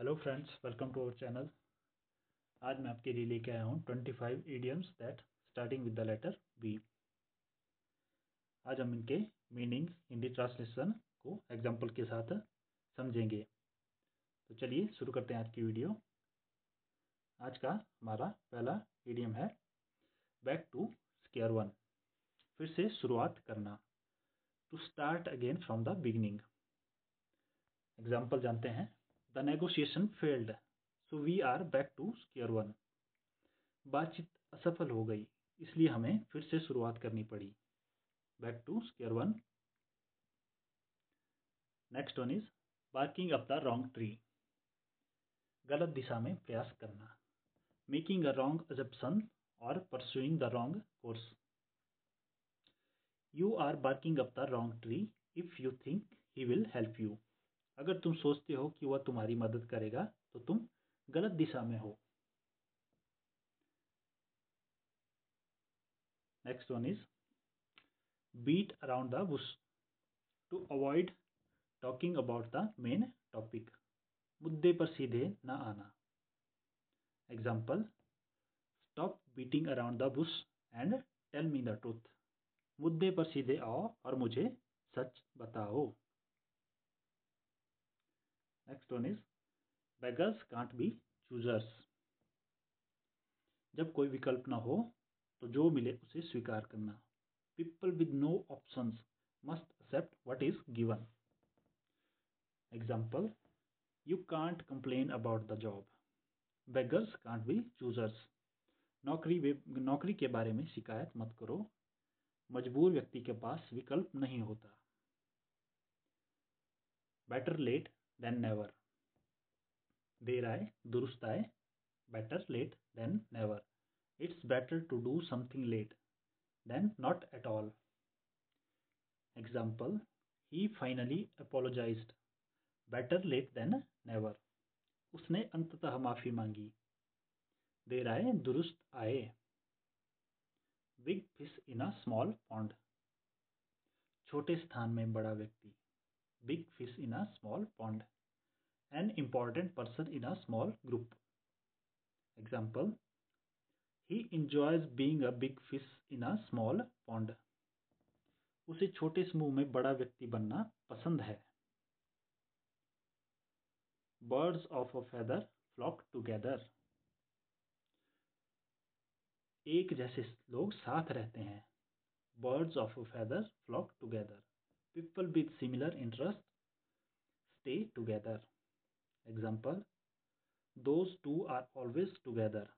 Hello friends, welcome to our channel. आज मैं आपके लिए लेके आया हूँ 25 idioms that starting with the letter B. आज हम इनके मीनिंग हिंदी ट्रांसलेशन को एग्जाम्पल के साथ समझेंगे। तो चलिए शुरू करते हैं आज की वीडियो। आज का हमारा पहला इडियम है बैक टू स्क्वायर वन, फिर से शुरुआत करना। To start again from the beginning. Example जानते हैं। The negotiation failed, so we are back to square one. बातचीत असफल हो गई, इसलिए हमें फिर से शुरुआत करनी पड़ी। Back to square one. Next one is barking up the wrong tree. गलत दिशा में प्रयास करना। मेकिंग अ रॉन्ग अजम्पशन और pursuing the wrong course. You are barking up the wrong tree if you think he will help you. अगर तुम सोचते हो कि वह तुम्हारी मदद करेगा तो तुम गलत दिशा में हो। Next one is beat around the bush, to avoid talking about the main topic. मुद्दे पर सीधे न आना। Example, stop beating around the bush and tell me the truth. मुद्दे पर सीधे आओ और मुझे सच बताओ। Next one is beggars can't be choosers. जब कोई विकल्प ना हो तो जो मिले उसे स्वीकार करना। People with no options must accept what is given. Example, you can't complain about the job. Beggars can't be choosers. नौकरी के बारे में शिकायत मत करो, मजबूर व्यक्ति के पास विकल्प नहीं होता। Better late than never. देर आए दुरुस्त आए। Better late than never. It's better to do something late than not at all. Example, he finally apologised. Better late than never. उसने अंततः माफी मांगी। देर आए दुरुस्त आए। Big fish in a small pond. छोटे स्थान में बड़ा व्यक्ति। Big fish in a small pond. An important person in a small group. Example, he enjoys being a big fish in a small pond. उसे छोटे समूह में बड़ा व्यक्ति बनना पसंद है। Birds of a feather flock together. एक जैसे लोग साथ रहते हैं। Birds of a feather flock together. People with similar interest stay together. Example, those two are always together.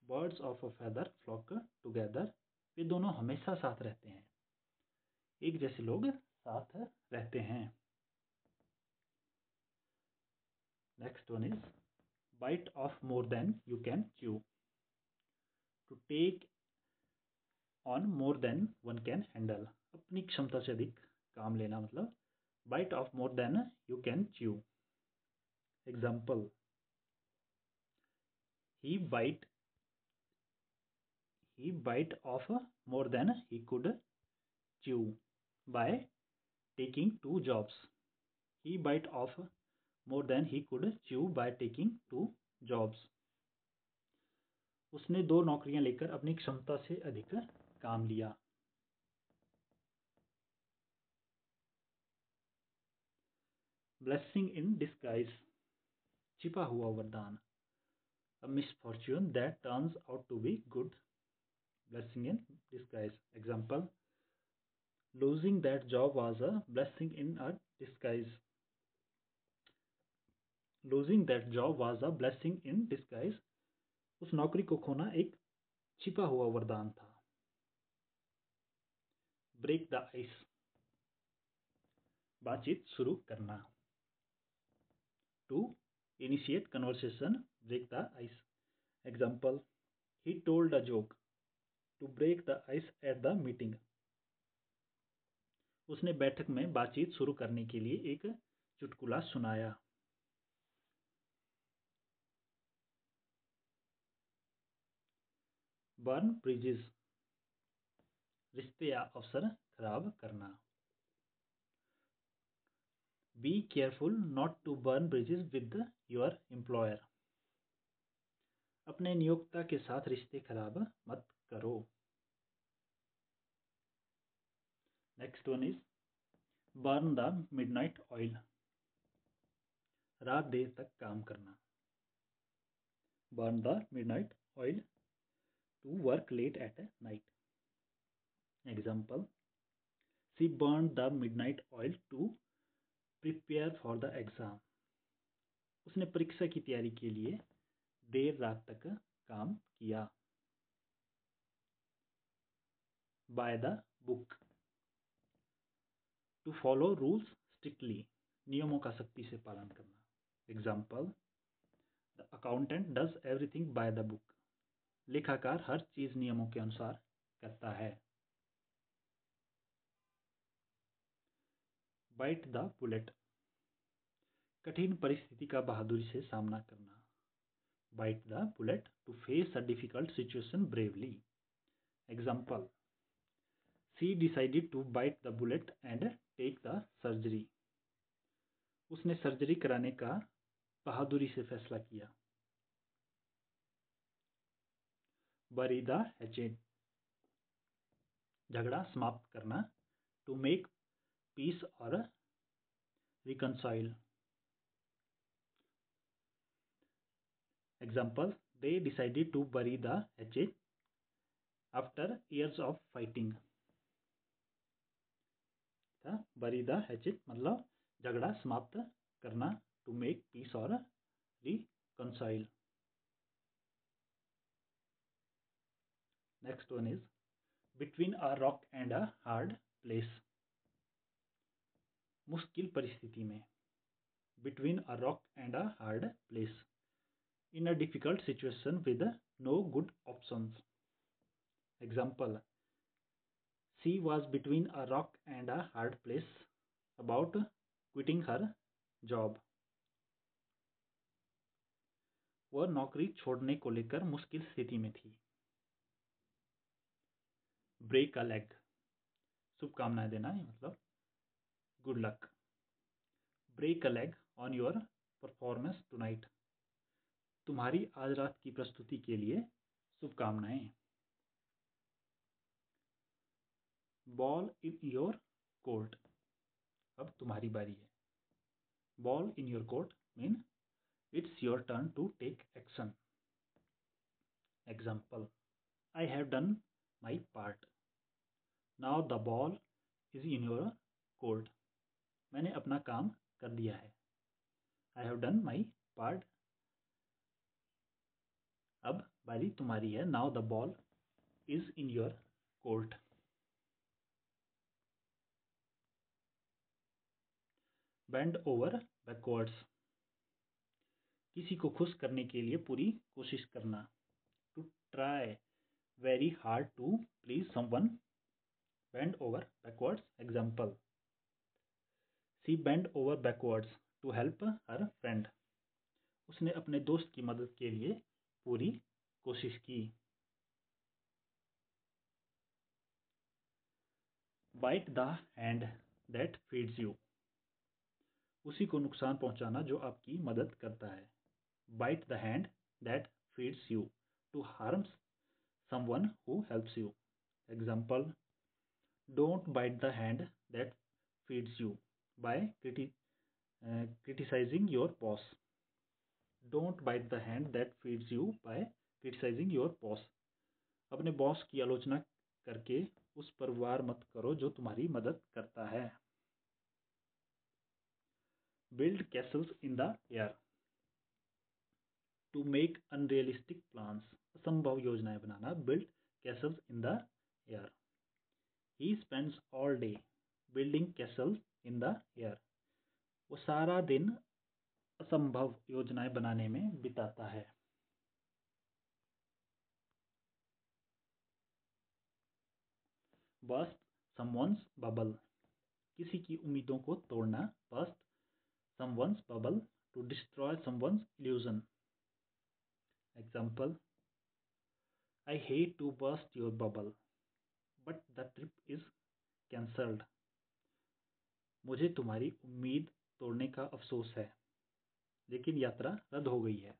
Birds of a feather flock together. वे दोनों हमेशा साथ रहते हैं। एक जैसे लोग साथ रहते हैं। Next one is bite off more than you can chew. To take on more than one can handle. अपनी क्षमता से अधिक काम लेना, मतलब bite off more than you can chew. Example, he bite off more than he could chew by taking 2 jobs. He bite off more than he could chew by taking 2 jobs. उसने 2 नौकरियां लेकर अपनी क्षमता से अधिक काम लिया। ब्लेसिंग इन डिस्गाइज, छिपा हुआ वरदान। A misfortune that turns out to be good. Blessing in disguise. Example, losing that job was a blessing in a disguise. Losing that job was a blessing in disguise. उस नौकरी को खोना एक छिपा हुआ वरदान था। ब्रेक द आइस, बातचीत शुरू करना। To initiate conversation, break the ice. Example, he told a joke to break the ice at the meeting. उसने बैठक में बातचीत शुरू करने के लिए एक चुटकुला सुनाया। बर्न ब्रिजेस, रिश्ते या अवसर खराब करना। Be careful not to burn bridges with your employer. अपने नियोक्ता के साथ रिश्ते खराब मत करो। Next one is burn the midnight oil. रात देर तक काम करना। Burn the midnight oil to work late at night. Example, she burn the midnight oil to prepare for the exam. उसने परीक्षा की तैयारी के लिए देर रात तक काम किया। By the book, to follow rules strictly. नियमों का सख्ती से पालन करना। Example, the accountant does everything by the book. लेखाकार हर चीज नियमों के अनुसार करता है। बाइट द बुलेट, कठिन परिस्थिति का बहादुरी से सामना करना। Bite the bullet to face a difficult situation bravely. Example, she decided to bite the bullet and take the surgery. उसने सर्जरी कराने का बहादुरी से फैसला किया। बरी द हैचेट, झगड़ा समाप्त करना। टू मेक पीस और reconcile. Example, they decided to bury the hatchet after years of fighting। bury the hatchet मतलब झगड़ा समाप्त करना। to make peace और reconcile। next one is between a rock and a hard place। मुश्किल परिस्थिति में। between a rock and a hard place, in a difficult situation with no good options। Example, she was between a rock and a hard place about quitting her job। वह नौकरी छोड़ने को लेकर मुश्किल स्थिति में थी। ब्रेक अ लेग, शुभकामनाएं देना है, मतलब good luck. Break a leg on your performance tonight. तुम्हारी आज रात की प्रस्तुति के लिए शुभकामनाएं। बॉल इन योर कोर्ट, अब तुम्हारी बारी है। Ball in your court mean it's your turn to take action. Example, I have done my part, now the ball is in your court. मैंने अपना काम कर दिया है। I have done my part, अब बारी तुम्हारी है। Now the ball is in your court. Bend over backwards, किसी को खुश करने के लिए पूरी कोशिश करना। To try very hard to please someone. Bend over backwards. Example, she bend over backwards to help her friend. उसने अपने दोस्त की मदद के लिए पूरी कोशिश की। Bite the hand that feeds you, उसी को नुकसान पहुंचाना जो आपकी मदद करता है। Bite the hand that feeds you to harm someone who helps you. Example, don't bite the hand that feeds you by criticizing your boss। Don't bite the hand that feeds you by criticizing your boss. अपने boss की आलोचना करके उस पर वार मत करो जो तुम्हारी मदद करता है। Build castles in the air, to make unrealistic plans, असंभव योजनाएं बनाना। Build castles in the air. He spends all day building castles in the air. वो सारा दिन असंभव योजनाएं बनाने में बिताता है। बस्ट समवन्स बबल, किसी की उम्मीदों को तोड़ना। Bust someone's bubble to destroy someone's illusion. Example, I hate to bust your bubble but the trip is cancelled. मुझे तुम्हारी उम्मीद तोड़ने का अफसोस है, लेकिन यात्रा रद्द हो गई है।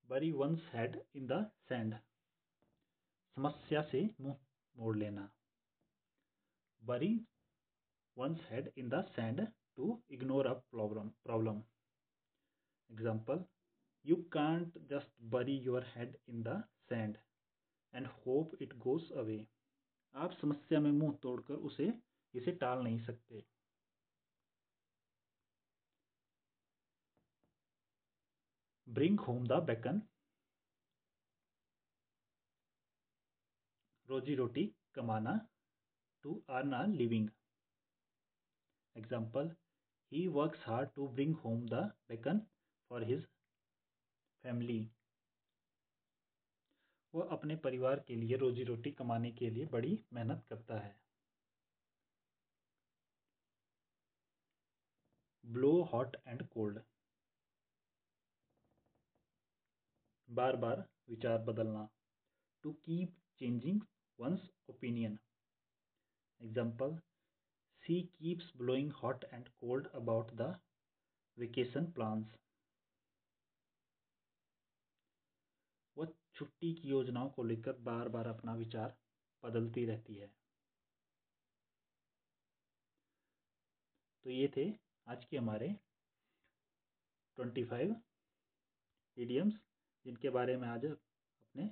Bury one's head in the sand, समस्या से मुंह मोड़ लेना। Bury one's head in the sand to ignore a problem. Example, you can't just bury your head in the sand and hope it goes away. आप समस्या में मुंह तोड़कर इसे टाल नहीं सकते। Bring home the bacon, रोजी रोटी कमाना, to earn a living. Example, he works hard to bring home the bacon for his family. वह अपने परिवार के लिए रोजी रोटी कमाने के लिए बड़ी मेहनत करता है। Blow hot and cold, बार बार विचार बदलना। To keep changing one's opinion. Example, she keeps blowing hot and cold about the vacation plans. वह छुट्टी की योजनाओं को लेकर बार बार अपना विचार बदलती रहती है। तो ये थे आज के हमारे 25 इडियम्स, जिनके बारे में आज अपने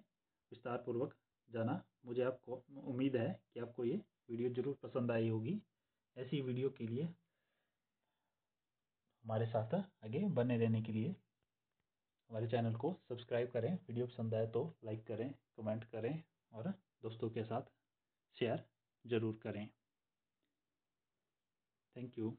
विस्तार पूर्वक जाना। मुझे आपको उम्मीद है कि आपको ये वीडियो ज़रूर पसंद आई होगी। ऐसी वीडियो के लिए हमारे साथ आगे बने रहने के लिए हमारे चैनल को सब्सक्राइब करें। वीडियो पसंद आए तो लाइक करें, कमेंट करें और दोस्तों के साथ शेयर ज़रूर करें। Thank you.